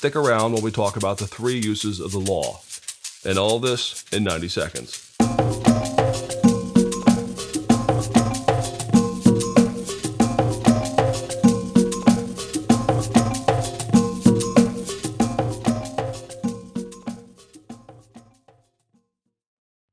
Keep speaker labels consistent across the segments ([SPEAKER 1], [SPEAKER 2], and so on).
[SPEAKER 1] Stick around while we talk about the 3 uses of the law. And all this in 90 seconds.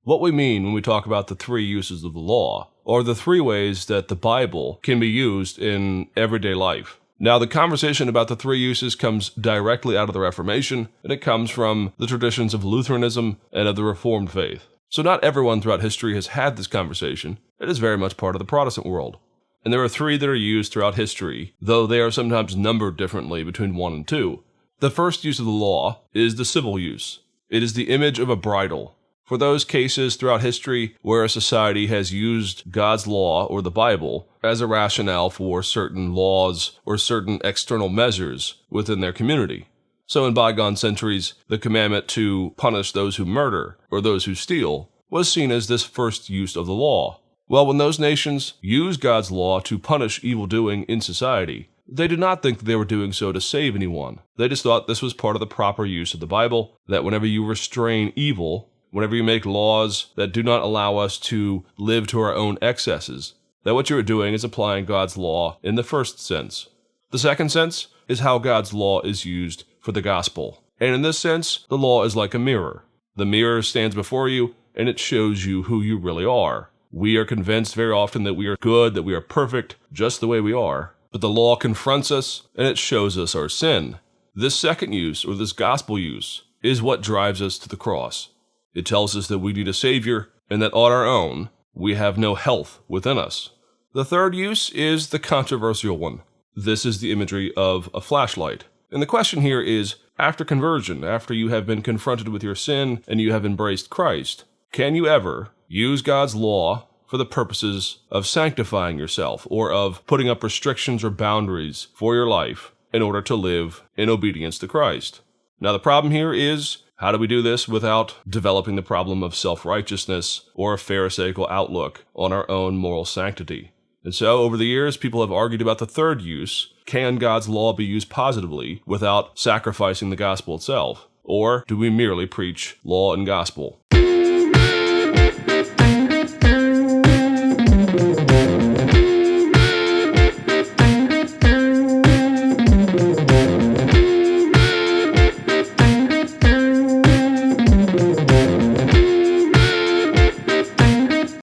[SPEAKER 1] What we mean when we talk about the 3 uses of the law are the 3 ways that the Bible can be used in everyday life. Now, the conversation about the 3 uses comes directly out of the Reformation, and it comes from the traditions of Lutheranism and of the Reformed faith. So not everyone throughout history has had this conversation. It is very much part of the Protestant world. And there are 3 that are used throughout history, though they are sometimes numbered differently between 1 and 2. The first use of the law is the civil use. It is the image of a bridle. For those cases throughout history where a society has used God's law or the Bible as a rationale for certain laws or certain external measures within their community. So in bygone centuries, the commandment to punish those who murder or those who steal was seen as this first use of the law. Well, when those nations used God's law to punish evildoing in society, they did not think that they were doing so to save anyone. They just thought this was part of the proper use of the Bible, that whenever you restrain evil, whenever you make laws that do not allow us to live to our own excesses, that what you are doing is applying God's law in the first sense. The second sense is how God's law is used for the gospel. And in this sense, the law is like a mirror. The mirror stands before you, and it shows you who you really are. We are convinced very often that we are good, that we are perfect, just the way we are. But the law confronts us, and it shows us our sin. This second use, or this gospel use, is what drives us to the cross. It tells us that we need a Savior, and that on our own, we have no health within us. The third use is the controversial one. This is the imagery of a flashlight. And the question here is, after conversion, after you have been confronted with your sin and you have embraced Christ, can you ever use God's law for the purposes of sanctifying yourself or of putting up restrictions or boundaries for your life in order to live in obedience to Christ? Now, the problem here is, how do we do this without developing the problem of self-righteousness or a pharisaical outlook on our own moral sanctity? And so, over the years, people have argued about the third use. Can God's law be used positively without sacrificing the gospel itself? Or do we merely preach law and gospel?